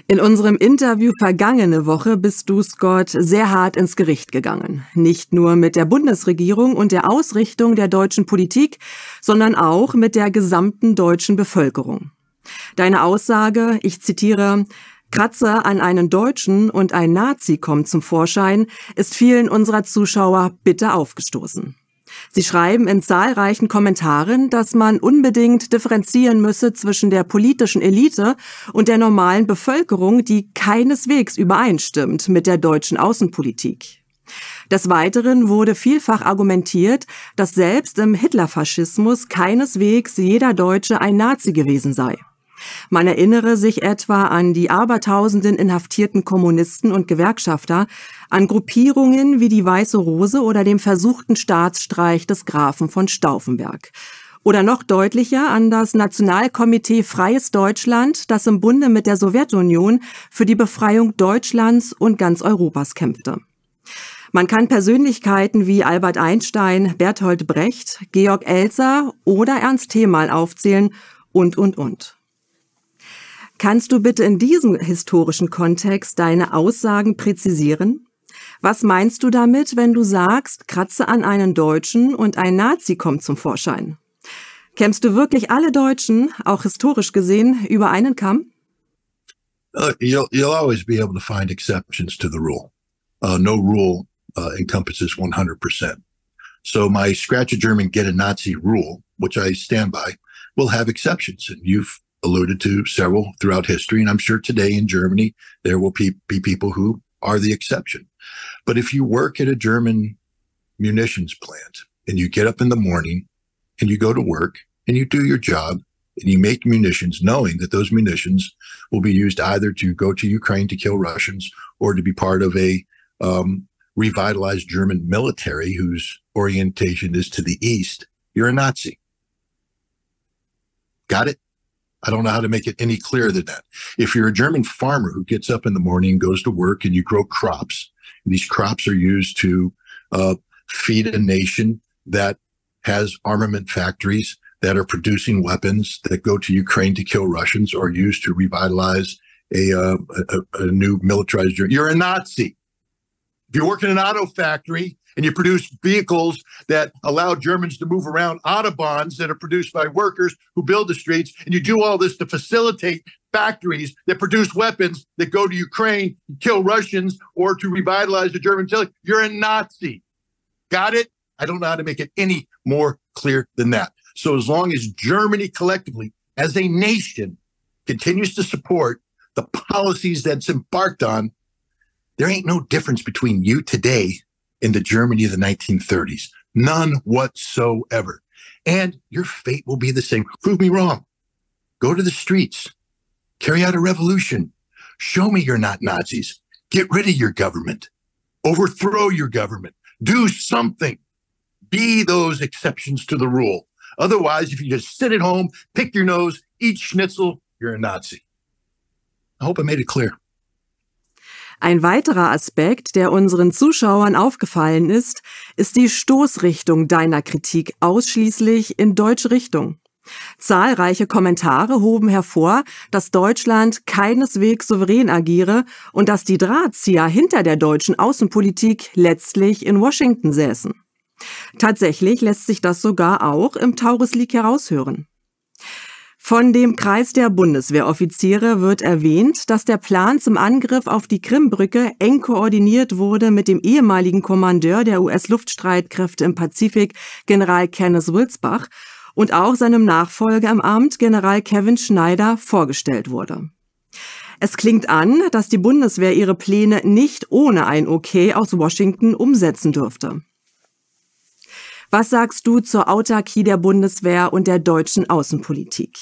In unserem Interview vergangene Woche bist du, Scott, sehr hart ins Gericht gegangen. Nicht nur mit der Bundesregierung und der Ausrichtung der deutschen Politik, sondern auch mit der gesamten deutschen Bevölkerung. Deine Aussage, ich zitiere, Kratzer an einen Deutschen und ein Nazi kommt zum Vorschein, ist vielen unserer Zuschauer bitter aufgestoßen. Sie schreiben in zahlreichen Kommentaren, dass man unbedingt differenzieren müsse zwischen der politischen Elite und der normalen Bevölkerung, die keineswegs übereinstimmt mit der deutschen Außenpolitik. Des Weiteren wurde vielfach argumentiert, dass selbst im Hitlerfaschismus keineswegs jeder Deutsche ein Nazi gewesen sei. Man erinnere sich etwa an die abertausenden inhaftierten Kommunisten und Gewerkschafter, an Gruppierungen wie die Weiße Rose oder dem versuchten Staatsstreich des Grafen von Stauffenberg. Oder noch deutlicher an das Nationalkomitee Freies Deutschland, das im Bunde mit der Sowjetunion für die Befreiung Deutschlands und ganz Europas kämpfte. Man kann Persönlichkeiten wie Albert Einstein, Bertolt Brecht, Georg Elser oder Ernst Thälmann aufzählen und. Kannst du bitte in diesem historischen Kontext deine Aussagen präzisieren? Was meinst du damit, wenn du sagst, kratze an einen Deutschen und ein Nazi kommt zum Vorschein? Kämmst du wirklich alle Deutschen, auch historisch gesehen, über einen Kamm? You'll always be able to find exceptions to the rule. No rule encompasses 100%. So my scratch a German, get a Nazi rule, which I stand by, will have exceptions. And you've alluded to several throughout history. And I'm sure today in Germany, there will be people who are the exception. But if you work at a German munitions plant and you get up in the morning and you go to work and you do your job and you make munitions knowing that those munitions will be used either to go to Ukraine to kill Russians or to be part of a revitalized German military whose orientation is to the East, you're a Nazi. Got it? I don't know how to make it any clearer than that. If you're a German farmer who gets up in the morning and goes to work and you grow crops, and these crops are used to feed a nation that has armament factories that are producing weapons that go to Ukraine to kill Russians or used to revitalize a new militarized Germany, you're a Nazi. If you work in an auto factory and you produce vehicles that allow Germans to move around autobahns that are produced by workers who build the streets, and you do all this to facilitate factories that produce weapons that go to Ukraine and kill Russians or to revitalize the German military, you're a Nazi. Got it? I don't know how to make it any more clear than that. So as long as Germany collectively, as a nation, continues to support the policies that's embarked on, there ain't no difference between you today in the Germany of the 1930s. None whatsoever. And your fate will be the same. Prove me wrong. Go to the streets. Carry out a revolution. Show me you're not Nazis. Get rid of your government. Overthrow your government. Do something. Be those exceptions to the rule. Otherwise, if you just sit at home, pick your nose, eat schnitzel, you're a Nazi. I hope I made it clear. Ein weiterer Aspekt, der unseren Zuschauern aufgefallen ist die Stoßrichtung deiner Kritik ausschließlich in deutsche Richtung. Zahlreiche Kommentare hoben hervor, dass Deutschland keineswegs souverän agiere und dass die Drahtzieher hinter der deutschen Außenpolitik letztlich in Washington säßen. Tatsächlich lässt sich das sogar auch im Taurus-Leak heraushören. Von dem Kreis der Bundeswehroffiziere wird erwähnt, dass der Plan zum Angriff auf die Krimbrücke eng koordiniert wurde mit dem ehemaligen Kommandeur der US-Luftstreitkräfte im Pazifik, General Kenneth Wilsbach, und auch seinem Nachfolger im Amt, General Kevin Schneider, vorgestellt wurde. Es klingt an, dass die Bundeswehr ihre Pläne nicht ohne ein Okay aus Washington umsetzen dürfte. Was sagst du zur Autarkie der Bundeswehr und der deutschen Außenpolitik?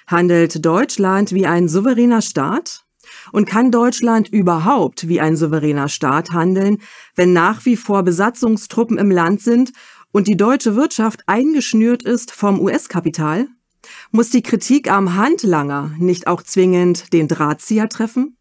Handelt Deutschland wie ein souveräner Staat? Und kann Deutschland überhaupt wie ein souveräner Staat handeln, wenn nach wie vor Besatzungstruppen im Land sind und die deutsche Wirtschaft eingeschnürt ist vom US-Kapital? Muss die Kritik am Handlanger nicht auch zwingend den Drahtzieher treffen?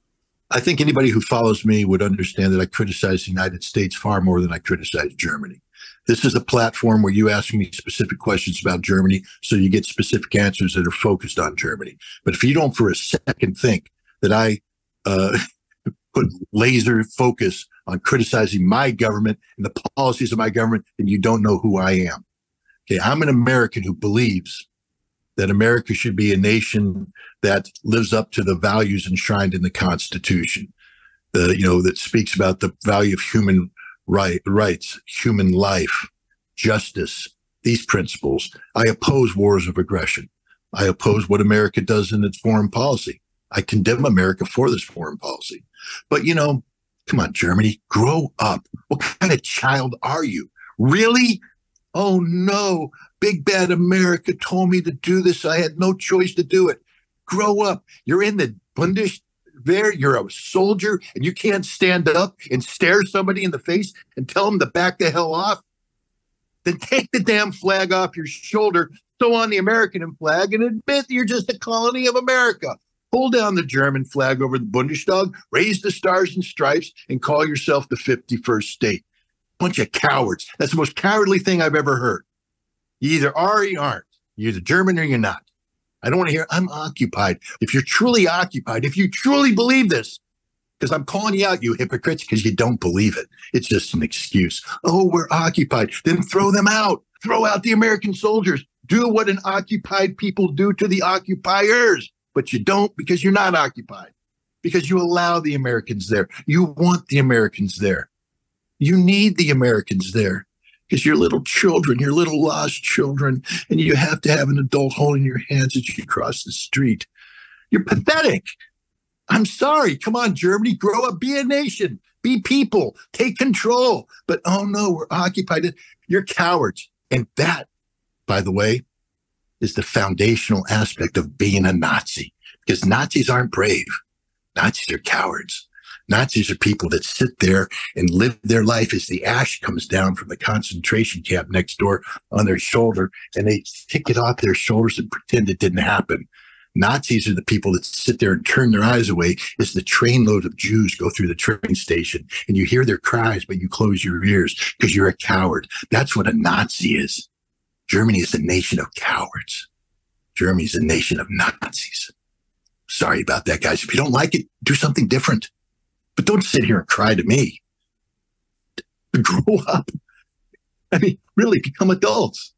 I think anybody who follows me would understand that I criticize the United States far more than I criticize Germany. This is a platform where you ask me specific questions about Germany, so you get specific answers that are focused on Germany. But if you don't for a second think that I put laser focus on criticizing my government and the policies of my government, then you don't know who I am. Okay, I'm an American who believes that America should be a nation that lives up to the values enshrined in the Constitution, that speaks about the value of human rights, human life, justice, these principles. I oppose wars of aggression. I oppose what America does in its foreign policy. I condemn America for this foreign policy. But, come on, Germany, grow up. What kind of child are you? Really? Oh, no. Big bad America told me to do this. I had no choice to do it. Grow up. You're in the Bundeswehr. You're a soldier, and you can't stand up and stare somebody in the face and tell them to back the hell off. Then take the damn flag off your shoulder, sew on the American flag, and admit you're just a colony of America. Pull down the German flag over the Bundestag, raise the stars and stripes, and call yourself the 51st state. Bunch of cowards. That's the most cowardly thing I've ever heard. You either are or you aren't. You're either German or you're not. I don't want to hear, I'm occupied. If you're truly occupied, if you truly believe this, because I'm calling you out, you hypocrites, because you don't believe it. It's just an excuse. Oh, we're occupied. Then throw them out. Throw out the American soldiers. Do what an occupied people do to the occupiers. But you don't, because you're not occupied, because you allow the Americans there. You want the Americans there. You need the Americans there because you're little children, you're little lost children, and you have to have an adult holding your hands as you cross the street. You're pathetic. I'm sorry. Come on, Germany, grow up, be a nation, be people, take control. But oh no, we're occupied. You're cowards. And that, by the way, is the foundational aspect of being a Nazi, because Nazis aren't brave. Nazis are cowards. Nazis are people that sit there and live their life as the ash comes down from the concentration camp next door on their shoulder, and they take it off their shoulders and pretend it didn't happen. Nazis are the people that sit there and turn their eyes away as the trainload of Jews go through the train station, and you hear their cries, but you close your ears because you're a coward. That's what a Nazi is. Germany is a nation of cowards. Germany is a nation of Nazis. Sorry about that, guys. If you don't like it, do something different. But don't sit here and cry to me. Grow up. I mean, really, become adults.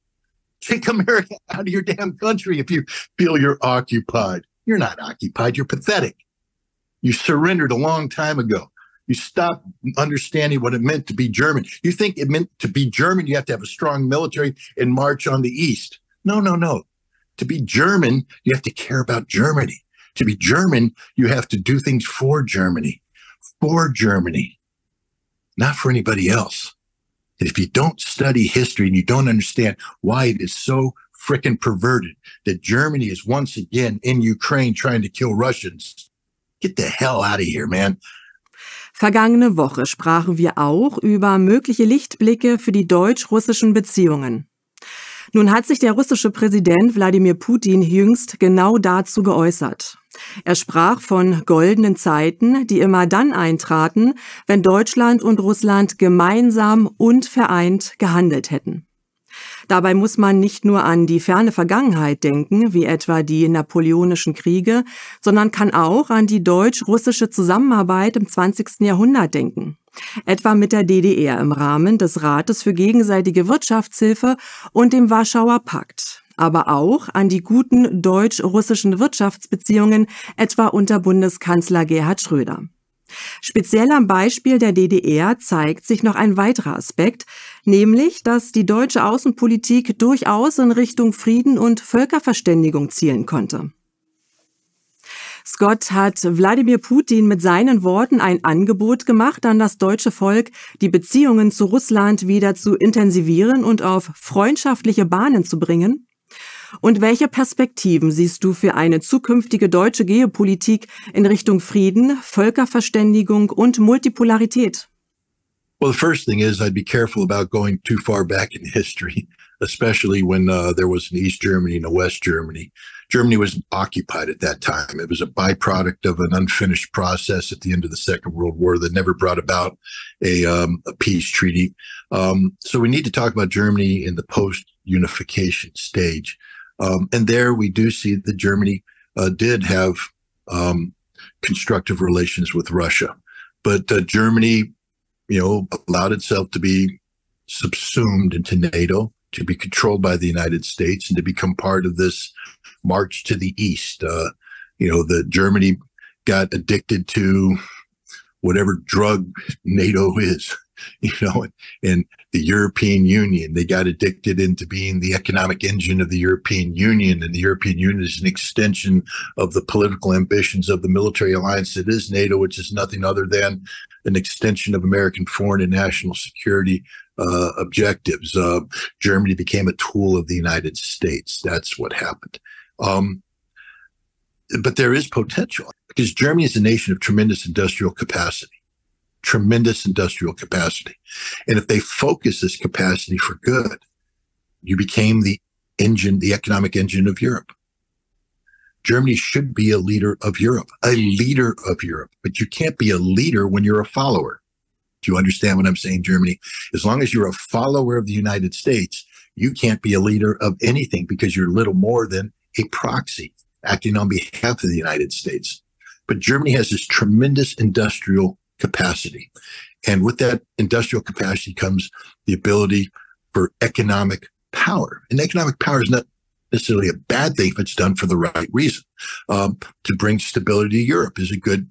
Take America out of your damn country if you feel you're occupied. You're not occupied. You're pathetic. You surrendered a long time ago. You stopped understanding what it meant to be German. You think it meant to be German, you have to have a strong military and march on the East. No, no, no. To be German, you have to care about Germany. To be German, you have to do things for Germany, not for anybody else. And if you don't study history and you don't understand why it is so frickin' perverted that Germany is once again in Ukraine trying to kill Russians, get the hell out of here, man. Vergangene Woche sprachen wir auch über mögliche Lichtblicke für die deutsch-russischen Beziehungen. Nun hat sich der russische Präsident Wladimir Putin jüngst genau dazu geäußert. Er sprach von goldenen Zeiten, die immer dann eintraten, wenn Deutschland und Russland gemeinsam und vereint gehandelt hätten. Dabei muss man nicht nur an die ferne Vergangenheit denken, wie etwa die napoleonischen Kriege, sondern kann auch an die deutsch-russische Zusammenarbeit im 20. Jahrhundert denken. Etwa mit der DDR im Rahmen des Rates für gegenseitige Wirtschaftshilfe und dem Warschauer Pakt. Aber auch an die guten deutsch-russischen Wirtschaftsbeziehungen, etwa unter Bundeskanzler Gerhard Schröder. Speziell am Beispiel der DDR zeigt sich noch ein weiterer Aspekt, nämlich, dass die deutsche Außenpolitik durchaus in Richtung Frieden und Völkerverständigung zielen konnte. Scott hat Wladimir Putin mit seinen Worten ein Angebot gemacht an das deutsche Volk, die Beziehungen zu Russland wieder zu intensivieren und auf freundschaftliche Bahnen zu bringen. Und welche Perspektiven siehst du für eine zukünftige deutsche Geopolitik in Richtung Frieden, Völkerverständigung und Multipolarität? Well, the first thing is I'd be careful about going too far back in history, especially when there was an East Germany and a West Germany. Germany was occupied at that time. It was a byproduct of an unfinished process at the end of the Second World War that never brought about a peace treaty. So we need to talk about Germany in the post-unification stage. And there we do see that Germany did have constructive relations with Russia. But Germany, allowed itself to be subsumed into NATO, to be controlled by the United States, and to become part of this march to the east. The Germany got addicted to whatever drug NATO is, and the European Union, they got addicted into being the economic engine of the European Union, and the European Union is an extension of the political ambitions of the military alliance that is NATO, which is nothing other than an extension of American foreign and national security objectives. Germany became a tool of the United States. That's what happened. But there is potential, because Germany is a nation of tremendous industrial capacity. Tremendous industrial capacity. And if they focus this capacity for good, you became the engine, the economic engine of Europe. Germany should be a leader of Europe, but you can't be a leader when you're a follower. Do you understand what I'm saying, Germany? As long as you're a follower of the United States, you can't be a leader of anything, because you're little more than a proxy acting on behalf of the United States. But Germany has this tremendous industrial capacity. And with that industrial capacity comes the ability for economic power. And economic power is not necessarily a bad thing if it's done for the right reason. To bring stability to Europe is a good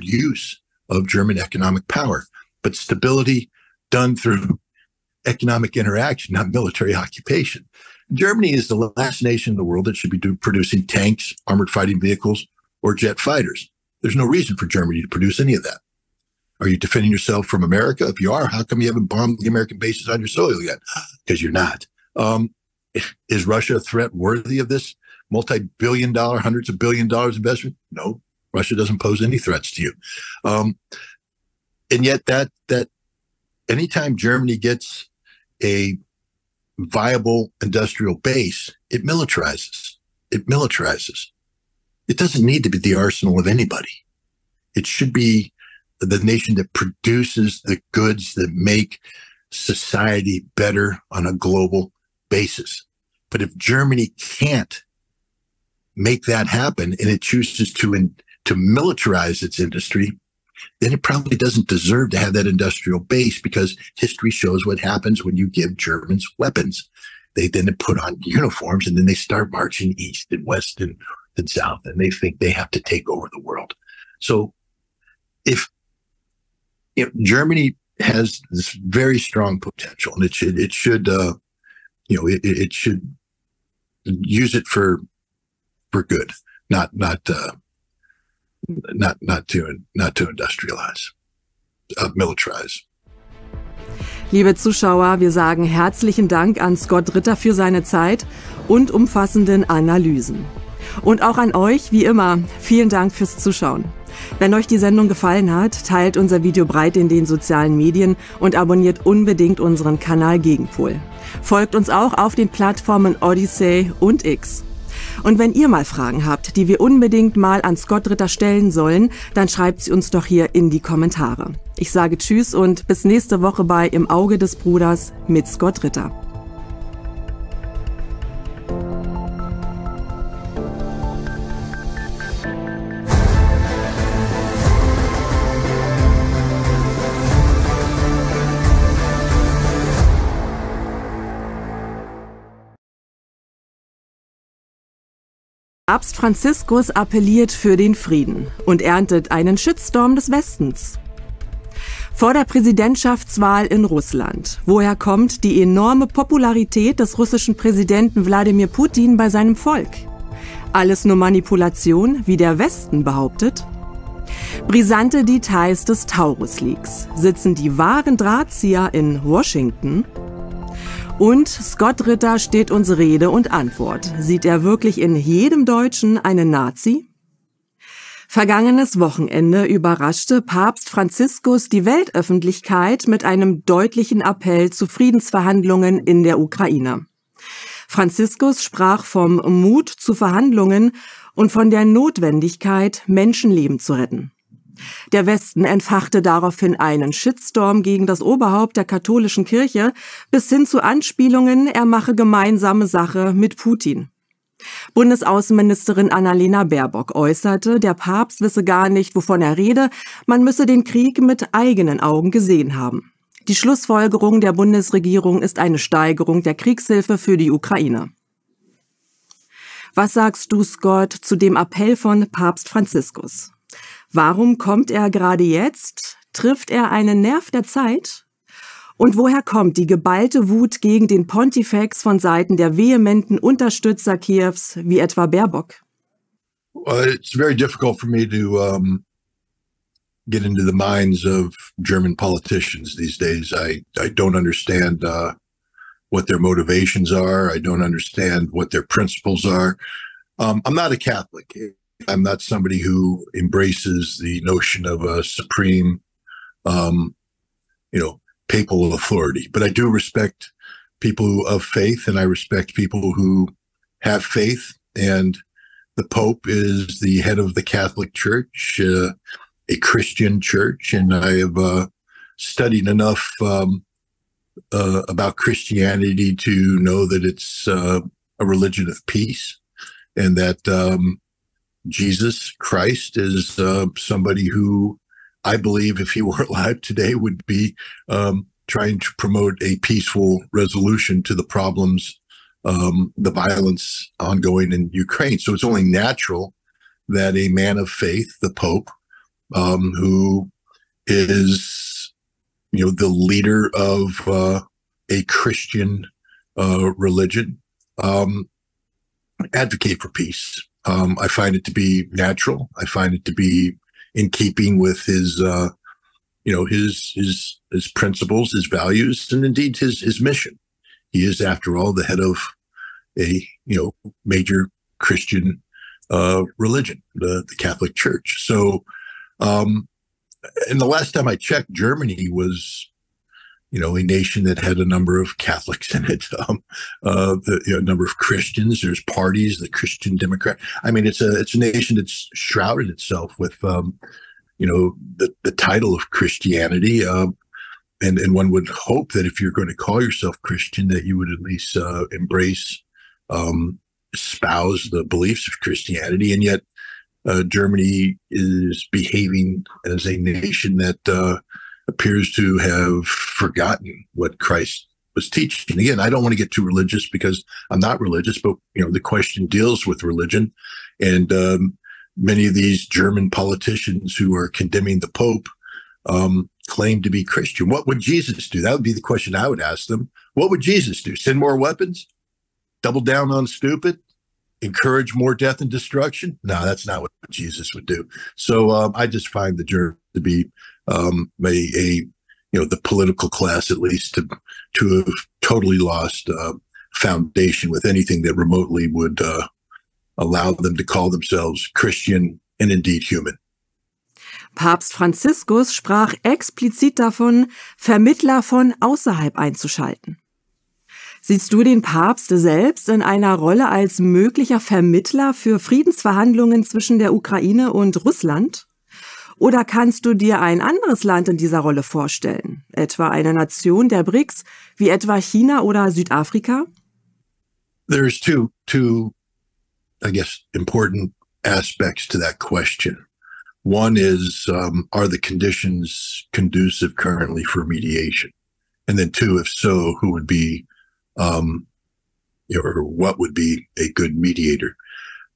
use of German economic power. But stability done through economic interaction, not military occupation. Germany is the last nation in the world that should be producing tanks, armored fighting vehicles, or jet fighters. There's no reason for Germany to produce any of that. Are you defending yourself from America? If you are, how come you haven't bombed the American bases on your soil yet? Because you're not. Is Russia a threat worthy of this multi-billion-dollar, hundreds of billion dollars investment? No, Russia doesn't pose any threats to you. And yet that anytime Germany gets a viable industrial base, it militarizes. It doesn't need to be the arsenal of anybody. It should be the nation that produces the goods that make society better on a global basis. But if Germany can't make that happen, and it chooses to militarize its industry, then it probably doesn't deserve to have that industrial base, because history shows what happens when you give Germans weapons. They then put on uniforms, and then they start marching east and west and south, and they think they have to take over the world. So if Germany has this very strong potential, and it should use it for good, not to industrialize, militarize. Liebe Zuschauer, wir sagen herzlichen Dank an Scott Ritter für seine Zeit und umfassenden Analysen. Und auch an euch, wie immer, vielen Dank fürs Zuschauen. Wenn euch die Sendung gefallen hat, teilt unser Video breit in den sozialen Medien und abonniert unbedingt unseren Kanal Gegenpol. Folgt uns auch auf den Plattformen Odyssey und X. Und wenn ihr mal Fragen habt, die wir unbedingt mal an Scott Ritter stellen sollen, dann schreibt sie uns doch hier in die Kommentare. Ich sage Tschüss und bis nächste Woche bei Im Auge des Bruders mit Scott Ritter. Papst Franziskus appelliert für den Frieden und erntet einen Shitstorm des Westens. Vor der Präsidentschaftswahl in Russland. Woher kommt die enorme Popularität des russischen Präsidenten Wladimir Putin bei seinem Volk? Alles nur Manipulation, wie der Westen behauptet? Brisante Details des Taurus-Leaks. Sitzen die wahren Drahtzieher in Washington? Und Scott Ritter steht uns Rede und Antwort. Sieht er wirklich in jedem Deutschen einen Nazi? Vergangenes Wochenende überraschte Papst Franziskus die Weltöffentlichkeit mit einem deutlichen Appell zu Friedensverhandlungen in der Ukraine. Franziskus sprach vom Mut zu Verhandlungen und von der Notwendigkeit, Menschenleben zu retten. Der Westen entfachte daraufhin einen Shitstorm gegen das Oberhaupt der katholischen Kirche bis hin zu Anspielungen, er mache gemeinsame Sache mit Putin. Bundesaußenministerin Annalena Baerbock äußerte, der Papst wisse gar nicht, wovon er rede, man müsse den Krieg mit eigenen Augen gesehen haben. Die Schlussfolgerung der Bundesregierung ist eine Steigerung der Kriegshilfe für die Ukraine. Was sagst du, Scott, zu dem Appell von Papst Franziskus? Warum kommt er gerade jetzt? Trifft er einen Nerv der Zeit? Und woher kommt die geballte Wut gegen den Pontifex von Seiten der vehementen Unterstützer Kiews, wie etwa Baerbock? Well, it's very difficult for me to get into the minds of German politicians these days. I don't understand what their motivations are. I don't understand what their principles are. I'm not a Catholic. I'm not somebody who embraces the notion of a supreme, papal authority. But I do respect people of faith, and I respect people who have faith. And the Pope is the head of the Catholic Church, a Christian church, and I have studied enough about Christianity to know that it's a religion of peace, and that Jesus Christ is somebody who I believe, if he were alive today, would be trying to promote a peaceful resolution to the problems, the violence ongoing in Ukraine. So it's only natural that a man of faith, the Pope, who is, the leader of a Christian religion, advocate for peace. I find it to be natural. I find it to be in keeping with his, his principles, his values, and indeed his mission. He is, after all, the head of a, major Christian religion, the Catholic Church. So, and the last time I checked, Germany was, a nation that had a number of Catholics in it, a number of Christians. There's parties, the Christian Democrat. I mean, it's a nation that's shrouded itself with, the title of Christianity. And one would hope that if you're going to call yourself Christian, that you would at least embrace, espouse the beliefs of Christianity. And yet, Germany is behaving as a nation that appears to have forgotten what Christ was teaching. Again, I don't want to get too religious because I'm not religious, but the question deals with religion, and many of these German politicians who are condemning the Pope claim to be Christian. What would Jesus do? That would be the question I would ask them. What would Jesus do? Send more weapons? Double down on stupid? Encourage more death and destruction? No, that's not what Jesus would do. So I just find the Germans to be the political class, at least, to have totally lost foundation with anything that remotely would allow them to call themselves Christian and indeed human. Papst Franziskus sprach explizit davon, Vermittler von außerhalb einzuschalten. Siehst du den Papst selbst in einer Rolle als möglicher Vermittler für Friedensverhandlungen zwischen der Ukraine und Russland? Oder kannst du dir ein anderes Land in dieser Rolle vorstellen, etwa eine Nation der BRICS, wie etwa China oder Südafrika? There's two, I guess, important aspects to that question. One is, are the conditions conducive currently for mediation? And then two, if so, who would be, or what would be a good mediator?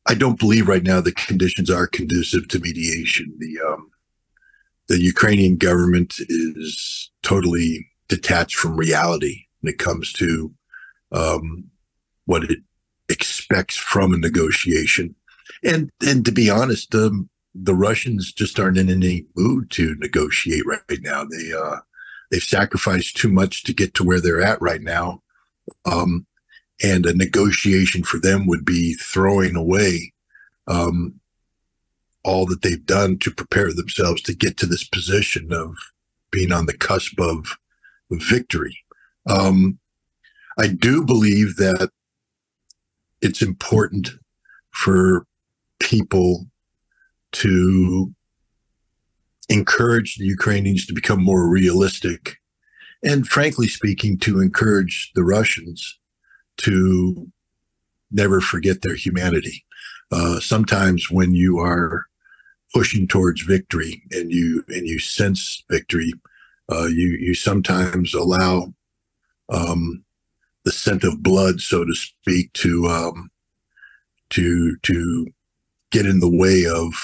I don't believe right now the conditions are conducive to mediation. The Ukrainian government is totally detached from reality when it comes to what it expects from a negotiation. And to be honest, the Russians just aren't in any mood to negotiate right now. They've sacrificed too much to get to where they're at right now. And a negotiation for them would be throwing away all that they've done to prepare themselves to get to this position of being on the cusp of victory. I do believe that it's important for people to encourage the Ukrainians to become more realistic, and frankly speaking, to encourage the Russians to never forget their humanity. Sometimes when you are pushing towards victory and you sense victory, you sometimes allow the scent of blood, so to speak, to get in the way of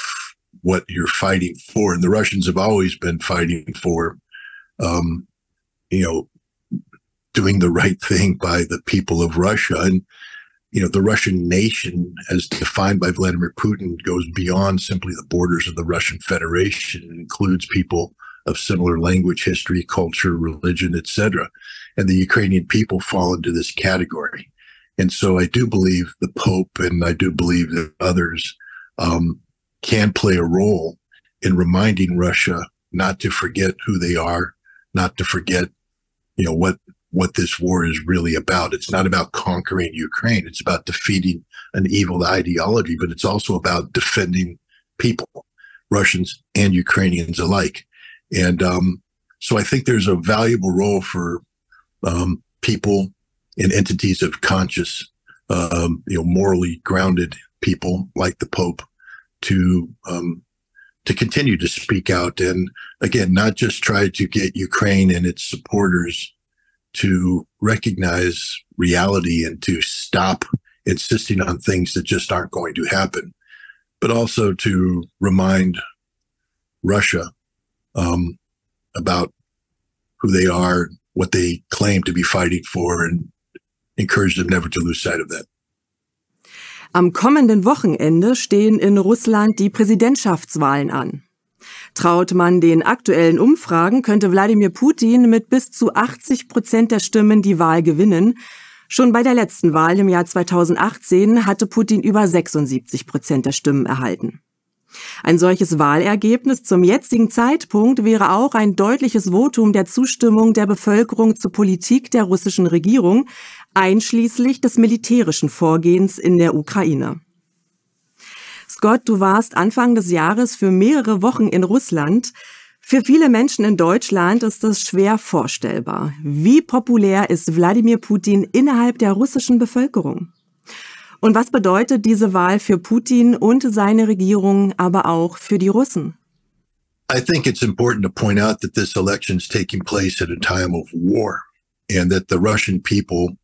what you're fighting for. And the Russians have always been fighting for, doing the right thing by the people of Russia. And, the Russian nation, as defined by Vladimir Putin, goes beyond simply the borders of the Russian Federation. It includes people of similar language, history, culture, religion, etc. And the Ukrainian people fall into this category. And so I do believe the Pope, and I do believe that others can play a role in reminding Russia not to forget who they are, not to forget, what this war is really about. It's not about conquering Ukraine. It's about defeating an evil ideology, but it's also about defending people, Russians and Ukrainians alike. And so I think there's a valuable role for people and entities of conscious, morally grounded people like the Pope to continue to speak out. And again, not just try to get Ukraine and its supporters to recognize reality and to stop insisting on things that just aren't going to happen, but also to remind Russia about who they are, what they claim to be fighting for, and encourage them never to lose sight of that. Am kommenden Wochenende stehen in Russland die Präsidentschaftswahlen an. Traut man den aktuellen Umfragen, könnte Wladimir Putin mit bis zu 80% der Stimmen die Wahl gewinnen. Schon bei der letzten Wahl im Jahr 2018 hatte Putin über 76% der Stimmen erhalten. Ein solches Wahlergebnis zum jetzigen Zeitpunkt wäre auch ein deutliches Votum der Zustimmung der Bevölkerung zur Politik der russischen Regierung, einschließlich des militärischen Vorgehens in der Ukraine. Scott, du warst Anfang des Jahres für mehrere Wochen in Russland. Für viele Menschen in Deutschland ist das schwer vorstellbar. Wie populär ist Wladimir Putin innerhalb der russischen Bevölkerung? Und was bedeutet diese Wahl für Putin und seine Regierung, aber auch für die Russen? I think it's important to point out that this election is taking place at a time of war, and that the Russian people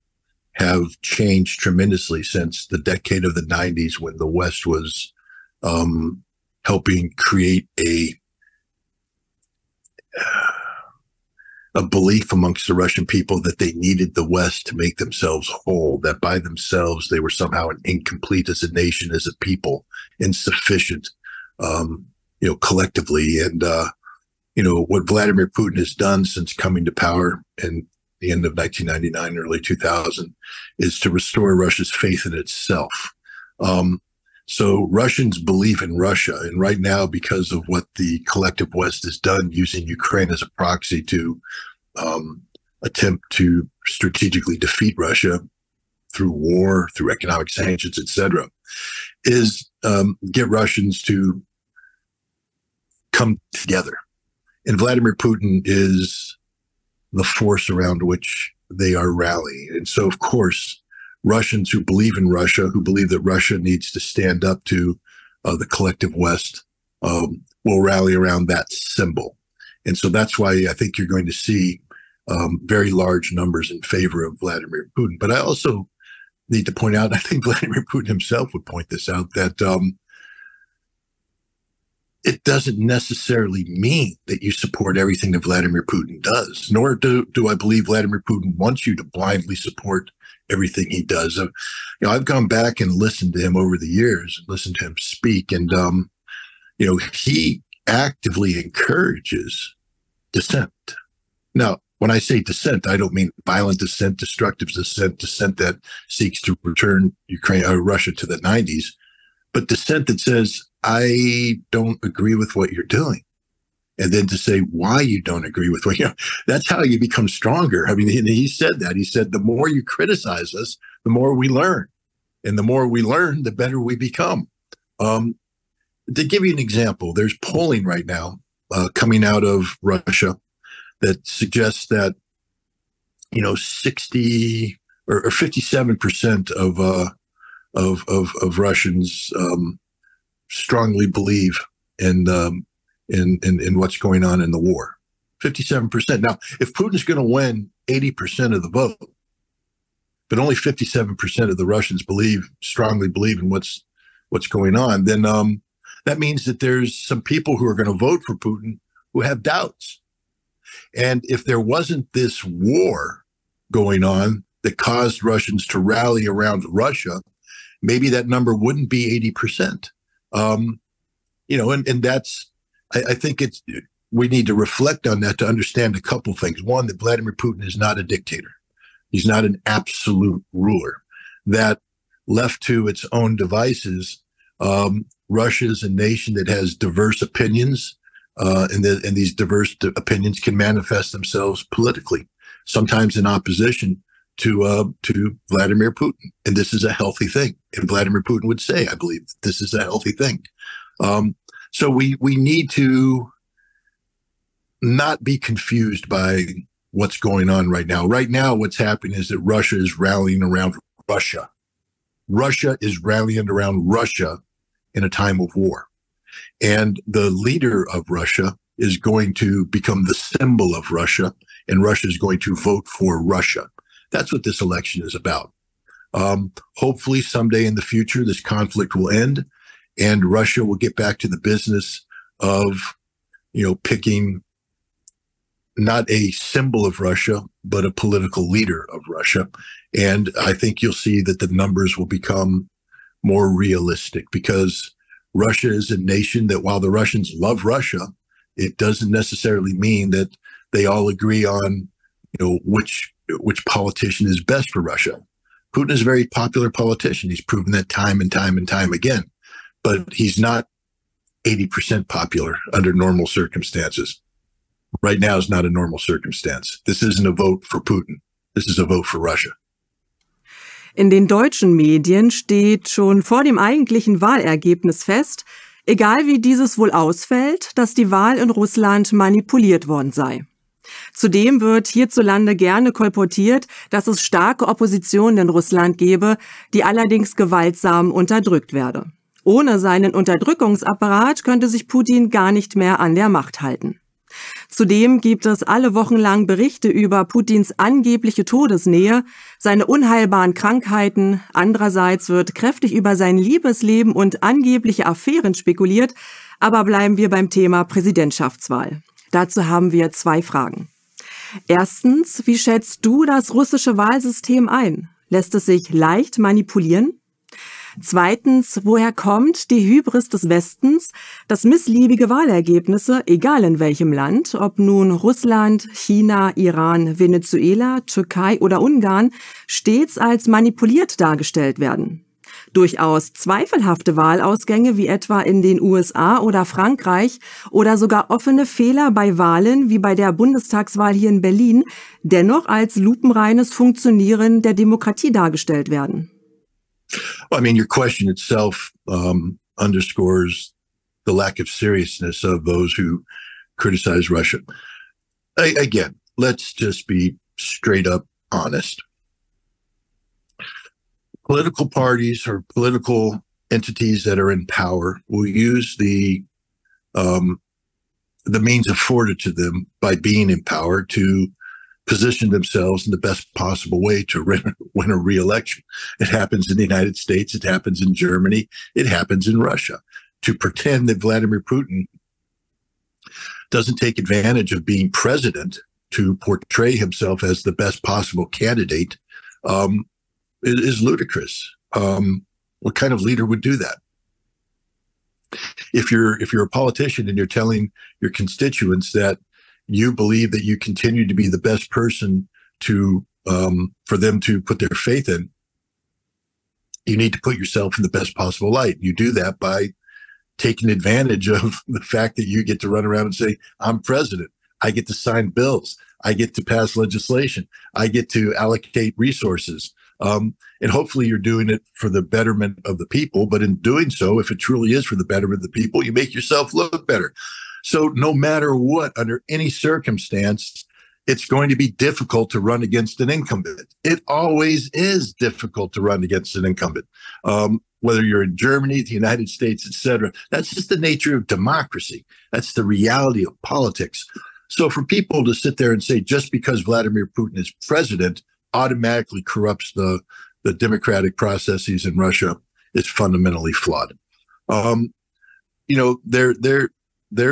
have changed tremendously since the decade of the 90s, when the West was helping create a belief amongst the Russian people that they needed the West to make themselves whole, that by themselves they were somehow incomplete as a nation, as a people, insufficient, collectively. And, what Vladimir Putin has done since coming to power in the end of 1999, early 2000, is to restore Russia's faith in itself. So Russians believe in Russia. And right now, because of what the collective West has done, using Ukraine as a proxy to attempt to strategically defeat Russia through war, through economic sanctions, etc., is get Russians to come together. And Vladimir Putin is the force around which they are rallying. And so, of course, Russians who believe in Russia, who believe that Russia needs to stand up to the collective West, will rally around that symbol. And so that's why I think you're going to see very large numbers in favor of Vladimir Putin. But I also need to point out, I think Vladimir Putin himself would point this out, that it doesn't necessarily mean that you support everything that Vladimir Putin does, nor do I believe Vladimir Putin wants you to blindly support everything he does. I've gone back and listened to him over the years, listened to him speak, and he actively encourages dissent. Now, when I say dissent, I don't mean violent dissent, destructive dissent, dissent that seeks to return Russia to the 90s, but dissent that says, I don't agree with what you're doing. And then to say why you don't agree with what, that's how you become stronger. I mean, he said that. He said, the more you criticize us, the more we learn. And the more we learn, the better we become. To give you an example, there's polling right now coming out of Russia that suggests that, 60 or 57% of of Russians strongly believe in what's going on in the war. 57%. Now, if Putin's going to win 80% of the vote, but only 57% of the Russians strongly believe in what's going on, then that means that there's some people who are going to vote for Putin who have doubts. And if there wasn't this war going on that caused Russians to rally around Russia, maybe that number wouldn't be 80%. And that's, I think we need to reflect on that to understand a couple things. One, that Vladimir Putin is not a dictator. He's not an absolute ruler. That left to its own devices, Russia is a nation that has diverse opinions, and these diverse opinions can manifest themselves politically, sometimes in opposition to Vladimir Putin. And this is a healthy thing. And Vladimir Putin would say, I believe, this is a healthy thing. So we need to not be confused by what's going on right now. Right now, what's happening is that Russia is rallying around Russia. Russia is rallying around Russia in a time of war. And the leader of Russia is going to become the symbol of Russia, and Russia is going to vote for Russia. That's what this election is about. Hopefully someday in the future, this conflict will end and Russia will get back to the business of, picking not a symbol of Russia, but a political leader of Russia. And I think you'll see that the numbers will become more realistic, because Russia is a nation that, while the Russians love Russia, it doesn't necessarily mean that they all agree on, which politician is best for Russia. Putin is a very popular politician. He's proven that time and time and time again, but he's not 80% popular under normal circumstances. Right now is not a normal circumstance. This isn't a vote for Putin. This is a vote for Russia. In den deutschen Medien steht schon vor dem eigentlichen Wahlergebnis fest, egal wie dieses wohl ausfällt, dass die Wahl in Russland manipuliert worden sei. Zudem wird hierzulande gerne kolportiert, dass es starke Opposition in Russland gebe, die allerdings gewaltsam unterdrückt werde. Ohne seinen Unterdrückungsapparat könnte sich Putin gar nicht mehr an der Macht halten. Zudem gibt es alle Wochen lang Berichte über Putins angebliche Todesnähe, seine unheilbaren Krankheiten. Andererseits wird kräftig über sein Liebesleben und angebliche Affären spekuliert. Aber bleiben wir beim Thema Präsidentschaftswahl. Dazu haben wir zwei Fragen. Erstens, wie schätzt du das russische Wahlsystem ein? Lässt es sich leicht manipulieren? Zweitens, woher kommt die Hybris des Westens, dass missliebige Wahlergebnisse, egal in welchem Land, ob nun Russland, China, Iran, Venezuela, Türkei oder Ungarn, stets als manipuliert dargestellt werden? Durchaus zweifelhafte Wahlausgänge wie etwa in den USA oder Frankreich oder sogar offene Fehler bei Wahlen wie bei der Bundestagswahl hier in Berlin dennoch als lupenreines Funktionieren der Demokratie dargestellt werden. Well, I mean, your question itself underscores the lack of seriousness of those who criticize Russia. Again, let's just be straight up honest. Political parties or political entities that are in power will use the means afforded to them by being in power to position themselves in the best possible way to win a re-election. It happens in the United States. It happens in Germany. It happens in Russia. To pretend that Vladimir Putin doesn't take advantage of being president to portray himself as the best possible candidate is ludicrous. What kind of leader would do that? If you're a politician and you're telling your constituents that you believe that you continue to be the best person to for them to put their faith in, you need to put yourself in the best possible light. You do that by taking advantage of the fact that you get to run around and say, I'm president. I get to sign bills. I get to pass legislation. I get to allocate resources. And hopefully you're doing it for the betterment of the people. But in doing so, if it truly is for the betterment of the people, you make yourself look better. So no matter what, under any circumstance, it's going to be difficult to run against an incumbent. It always is difficult to run against an incumbent, whether you're in Germany, the United States, et cetera. That's just the nature of democracy. That's the reality of politics. So for people to sit there and say just because Vladimir Putin is president automatically corrupts the democratic processes in Russia is fundamentally flawed. There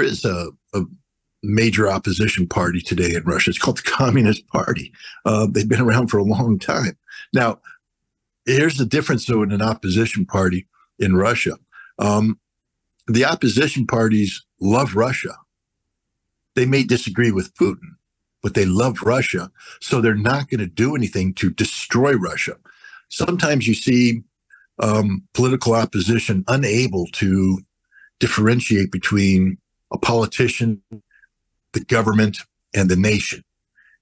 is a major opposition party today in Russia. It's called the Communist Party. They've been around for a long time. Now, here's the difference, though, in an opposition party in Russia. The opposition parties love Russia. They may disagree with Putin, but they love Russia, so they're not going to do anything to destroy Russia. Sometimes you see political opposition unable to differentiate between a politician, the government, and the nation.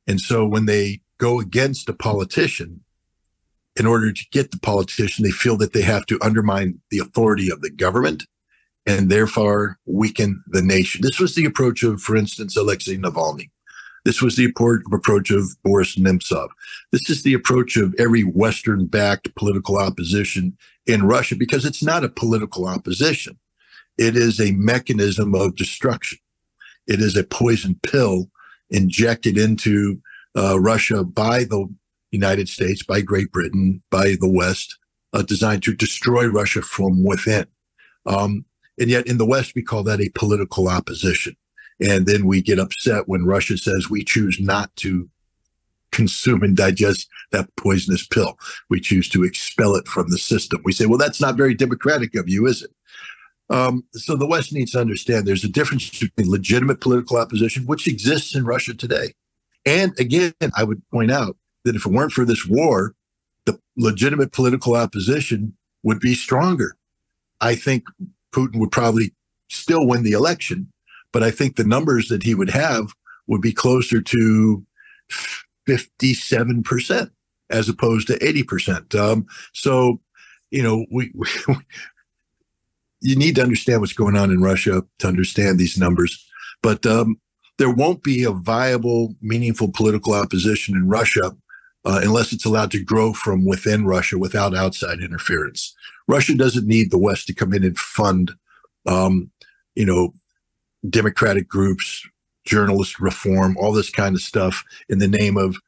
And so when they go against a politician, in order to get the politician, they feel that they have to undermine the authority of the government and therefore weaken the nation. This was the approach of, for instance, Alexei Navalny. This was the approach of Boris Nemtsov. This is the approach of every Western-backed political opposition in Russia, because it's not a political opposition. It is a mechanism of destruction. It is a poison pill injected into Russia by the United States, by Great Britain, by the West, designed to destroy Russia from within. And yet in the West, we call that a political opposition. And then we get upset when Russia says we choose not to consume and digest that poisonous pill. We choose to expel it from the system. We say, well, that's not very democratic of you, is it? So the West needs to understand there's a difference between legitimate political opposition, which exists in Russia today. And again, I would point out that if it weren't for this war, the legitimate political opposition would be stronger. I think Putin would probably still win the election, but I think the numbers that he would have would be closer to 57% as opposed to 80%. So, you need to understand what's going on in Russia to understand these numbers. But there won't be a viable, meaningful political opposition in Russia unless it's allowed to grow from within Russia without outside interference. Russia doesn't need the West to come in and fund, democratic groups, journalist reform, all this kind of stuff in the name of,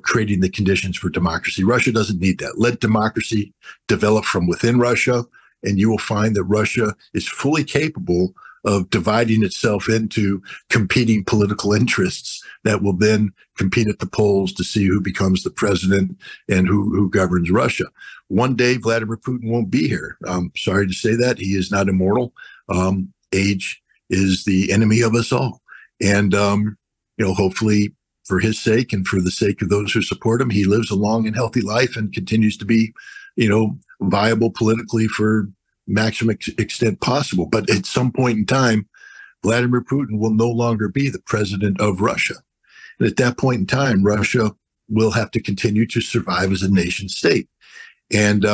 creating the conditions for democracy. Russia doesn't need that. Let democracy develop from within Russia, and you will find that Russia is fully capable of dividing itself into competing political interests that will then compete at the polls to see who becomes the president and who governs Russia. One day, Vladimir Putin won't be here. I'm sorry to say that. He is not immortal. Age is the enemy of us all. And, hopefully for his sake and for the sake of those who support him, he lives a long and healthy life and continues to be, viable politically for maximum extent possible. But at some point in time, Vladimir Putin will no longer be the president of Russia. And at that point in time, Russia will have to continue to survive as a nation state. And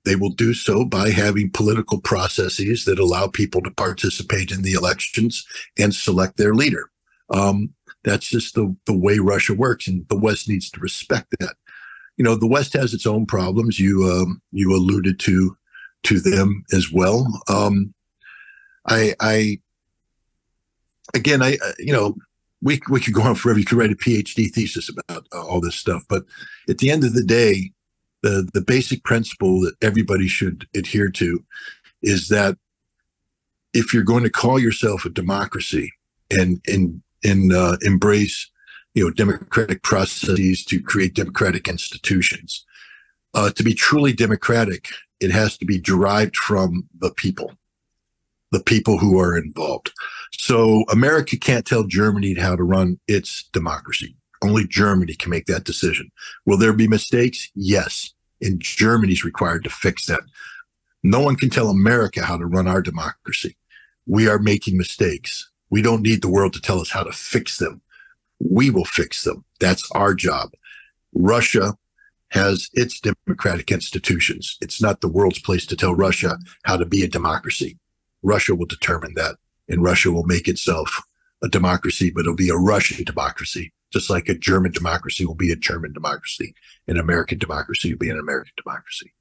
they will do so by having political processes that allow people to participate in the elections and select their leader. That's just the way Russia works, and the West needs to respect that. The West has its own problems. You alluded to them as well. We could go on forever. You could write a PhD thesis about all this stuff, but at the end of the day, the basic principle that everybody should adhere to is that if you're going to call yourself a democracy and embrace democratic processes to create democratic institutions, to be truly democratic, it has to be derived from the people who are involved. So America can't tell Germany how to run its democracy. Only Germany can make that decision. Will there be mistakes? Yes. And Germany's required to fix that. No one can tell America how to run our democracy. We are making mistakes. We don't need the world to tell us how to fix them. We will fix them. That's our job. Russia has its democratic institutions. It's not the world's place to tell Russia how to be a democracy. Russia will determine that, and Russia will make itself a democracy, but it'll be a Russian democracy, just like a German democracy will be a German democracy. An American democracy will be an American democracy.